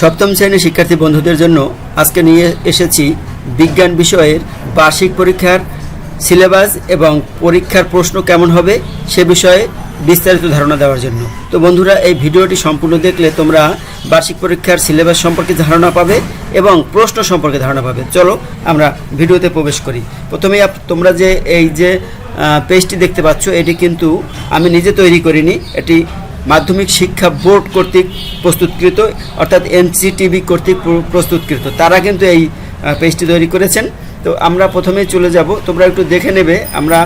সপ্তম শ্রেণীর শিক্ষার্থী বন্ধুদের জন্য আজকে নিয়ে এসেছি বিজ্ঞান বিষয়ের বার্ষিক পরীক্ষার সিলেবাস এবং পরীক্ষার প্রশ্ন কেমন হবে সে বিষয়ে বিস্তারিত ধারণা দেওয়ার জন্য। তো বন্ধুরা, এই ভিডিওটি সম্পূর্ণ দেখলে তোমরা বার্ষিক পরীক্ষার সিলেবাস সম্পর্কে ধারণা পাবে এবং প্রশ্ন সম্পর্কে ধারণা পাবে। চলো আমরা ভিডিওতে প্রবেশ করি। প্রথমেই তোমরা যে এই যে পেজটি দেখতে পাচ্ছ, এটি কিন্তু আমি নিজে তৈরি করিনি, এটি মাধ্যমিক শিক্ষা বোর্ড কর্তৃক প্রস্তুতকৃত, অর্থাৎ এনসিটিবি কর্তৃক প্রস্তুতকৃত। তারা কিন্তু এই পেজটি তৈরি করেছেন। তো আমরা প্রথমেই চলে যাব, তোমরা একটু দেখে নেবে। আমরা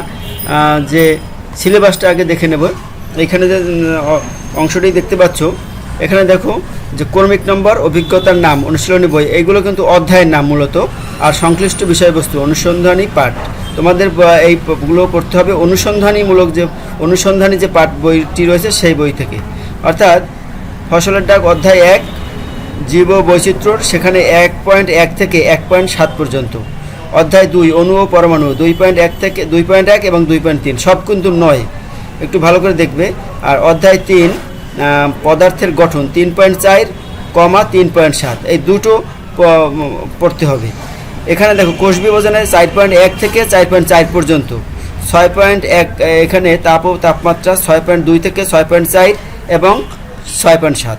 যে সিলেবাসটা আগে দেখে নেব। এখানে যে অংশটি দেখতে পাচ্ছ, এখানে দেখো যে ক্রমিক নম্বর, অভিজ্ঞতার নাম, অনুশীলনী বই, এইগুলো কিন্তু অধ্যায়ের নাম মূলত, আর সংশ্লিষ্ট বিষয়বস্তু অনুসন্ধানী পাঠ। তোমাদের এইগুলো পড়তে হবে অনুসন্ধানী যে পাঠ বইটি রয়েছে সেই বই থেকে, অর্থাৎ ফসলের ডাক অধ্যায় 1 জীব বৈচিত্র্য, সেখানে 1.1 থেকে 1.7 পর্যন্ত। অধ্যায় 2 অণু ও পরমাণু 2.1 থেকে 2.1 এবং 2.3, সব কিন্তু নয়, একটু ভালো করে দেখবে। আর অধ্যায় 3 পদার্থের গঠন 3.4, 3.7, এই দুটো পড়তে হবে। এখানে দেখো কোষ বিভাজনে 4.1 থেকে 4.4 পর্যন্ত, 6.1 এখানে তাপমাত্রা 6.2 থেকে 6.4 এবং 6.7।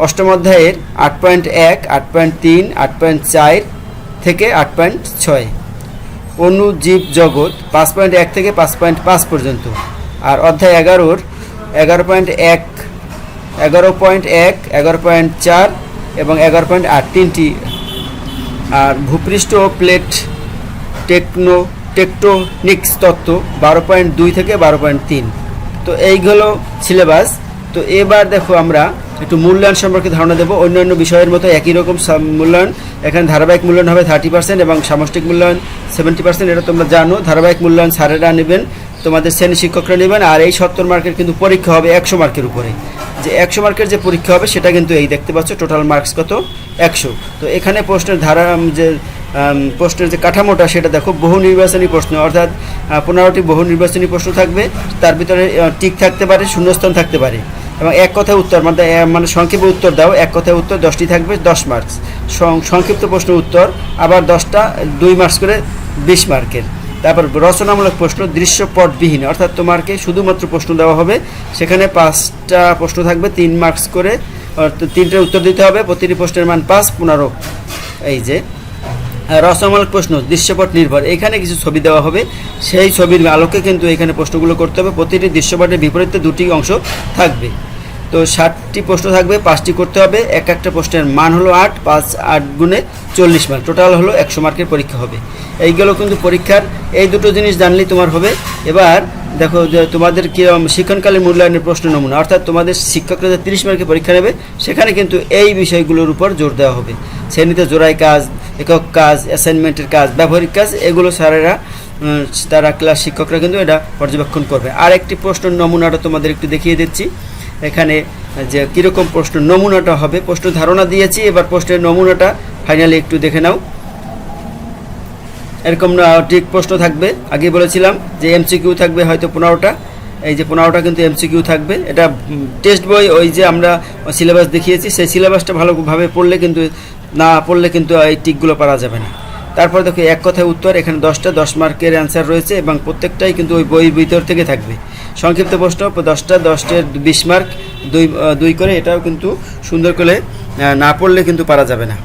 অষ্টম অধ্যায়ের 8.1, 8.3, 8.4 থেকে 8.6। অণু জীব জগৎ 5.1 থেকে 5.5 পর্যন্ত। আর অধ্যায় 11 11.1, 11.4 এবং 11.8, তিনটি। আর ভূপৃষ্ঠ ও প্লেট টেকটোনিক্স তত্ত্ব 12.2 থেকে 12.3। তো এইগুলো সিলেবাস। তো এবার দেখো আমরা একটু মূল্যায়ন সম্পর্কে ধারণা দেবো। অন্যান্য বিষয়ের মতো একই রকম মূল্যায়ন, এখানে ধারাবাহিক মূল্যায়ন হবে 30% এবং সামষ্টিক মূল্যায়ন 70%। এটা তোমরা জানো। ধারাবাহিক মূল্যায়ন স্যারেরা নেবেন, তোমাদের শ্রেণী শিক্ষকরা নেবেন। আর এই 70 মার্কের কিন্তু পরীক্ষা হবে 100 মার্কের উপরে। যে 100 মার্কের যে পরীক্ষা হবে সেটা কিন্তু এই দেখতে পাচ্ছ, টোটাল মার্কস কত 100। তো এখানে প্রশ্নের প্রশ্নের যে কাঠামোটা সেটা দেখো, বহু নির্বাচনী প্রশ্ন, অর্থাৎ 15টি বহু নির্বাচনী প্রশ্ন থাকবে। তার ভিতরে টিক থাকতে পারে, শূন্যস্থান থাকতে পারে, এবং এক কথায় উত্তর মানে সংক্ষেপে উত্তর দাও, এক কথায় উত্তর 10টি থাকবে, 10 মার্কস। সংক্ষিপ্ত প্রশ্ন উত্তর আবার 10টা, 2 মার্কস করে 20 মার্কের। তারপর রচনামূলক প্রশ্ন দৃশ্যপটবিহীন, অর্থাৎ তোমাকে শুধুমাত্র প্রশ্ন দেওয়া হবে, সেখানে 5টা প্রশ্ন থাকবে, 3 মার্কস করে, 3টের উত্তর দিতে হবে, প্রতিটি প্রশ্নের মান 5, 15। এই যে রচনামূলক প্রশ্ন দৃশ্যপট নির্ভর, এখানে কিছু ছবি দেওয়া হবে, সেই ছবির আলোকে কিন্তু এখানে প্রশ্নগুলো করতে হবে। প্রতিটি দৃশ্যপটের বিপরীতে 2টি অংশ থাকবে। তো 60টি প্রশ্ন থাকবে, 5টি করতে হবে। একটা প্রশ্নের মান হলো 8, 5 8 গুণে 40 মার্ক, টোটাল হলো 100 মার্কের পরীক্ষা হবে। এইগুলো কিন্তু পরীক্ষার এই দুটো জিনিস জানলেই তোমার হবে। এবার দেখো যে তোমাদের কীরকম শিক্ষণকালীন মূল্যায়নের প্রশ্ন নমুনা, অর্থাৎ তোমাদের শিক্ষকরা যে 30 মার্কের পরীক্ষা নেবে, সেখানে কিন্তু এই বিষয়গুলোর উপর জোর দেওয়া হবে। শ্রেণীতে জোড়াই কাজ, একক কাজ, অ্যাসাইনমেন্টের কাজ, ব্যবহারিক কাজ, এগুলো তারা ক্লাস শিক্ষকরা কিন্তু এটা পর্যবেক্ষণ করবে। আর একটি প্রশ্ন নমুনাটা তোমাদের একটু দেখিয়ে দিচ্ছি। এখানে যে কীরকম প্রশ্ন নমুনাটা হবে, প্রশ্ন ধারণা দিয়েছি, এবার প্রশ্নের নমুনাটা ফাইনালি একটু দেখে নাও। এরকম ঠিক প্রশ্ন থাকবে, আগে বলেছিলাম যে এমসিকিউ থাকবে হয়তো 15টা, এই যে 15টা কিন্তু এমসিকিউ থাকবে। এটা টেক্সট বই, ওই যে আমরা সিলেবাস দেখিয়েছি, সেই সিলেবাসটা ভালোভাবে পড়লে কিন্তু, না পড়লে কিন্তু এই টিকগুলো পারা যাবে না। তারপর দেখো এক কথায় উত্তর, এখানে 10টা 10 মার্কের অ্যান্সার রয়েছে এবং প্রত্যেকটাই কিন্তু ওই বইয়ের ভিতর থেকে থাকবে। সংক্ষিপ্ত প্রশ্ন 10টা 10টের 20 মার্ক, 2 করে, এটাও কিন্তু সুন্দর করে না পড়লে কিন্তু পারা যাবে না।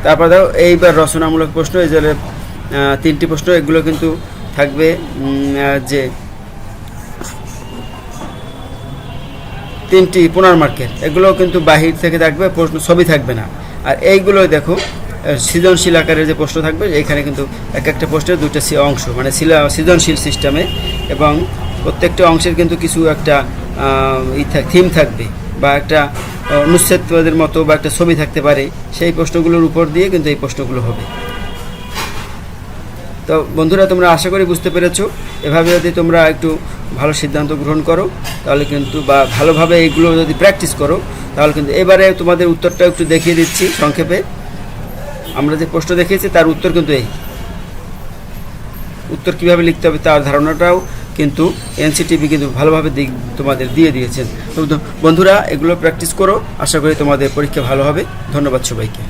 তারপর দেখো এইবার রচনামূলক প্রশ্ন, এই যে 3টি প্রশ্ন, এগুলো কিন্তু থাকবে যে 3টি 15 মার্কের, এগুলো কিন্তু বাহির থেকে থাকবে, প্রশ্ন ছবি থাকবে না। আর এইগুলো দেখো সৃজনশীল আকারের যে প্রশ্ন থাকবে, এখানে কিন্তু একটা প্রশ্নের 2টা অংশ, মানে সৃজনশীল সিস্টেমে, এবং প্রত্যেকটা অংশের কিন্তু কিছু একটা থিম থাকবে, বা একটা অনুচ্ছেদের মতো, বা একটা ছবি থাকতে পারে। সেই প্রশ্নগুলোর উপর দিয়ে কিন্তু এই প্রশ্নগুলো হবে। তো বন্ধুরা, তোমরা আশা করি বুঝতে পেরেছো। এভাবে যদি তোমরা একটু ভালো সিদ্ধান্ত গ্রহণ করো, তাহলে কিন্তু, বা ভালোভাবে এইগুলো যদি প্র্যাকটিস করো, তাহলে কিন্তু। এবারে তোমাদের উত্তরটা একটু দেখিয়ে দিচ্ছি সংক্ষেপে। আমরা যে প্রশ্ন দেখিয়েছি তার উত্তর কিন্তু এই, উত্তর কীভাবে লিখতে হবে তার ধারণাটাও কিন্তু এনসিটিভি কিন্তু ভালোভাবে তোমাদের দিয়ে দিয়েছেন। তো বন্ধুরা, এগুলো প্র্যাকটিস করো, আশা করি তোমাদের পরীক্ষা ভালো হবে। ধন্যবাদ সবাইকে।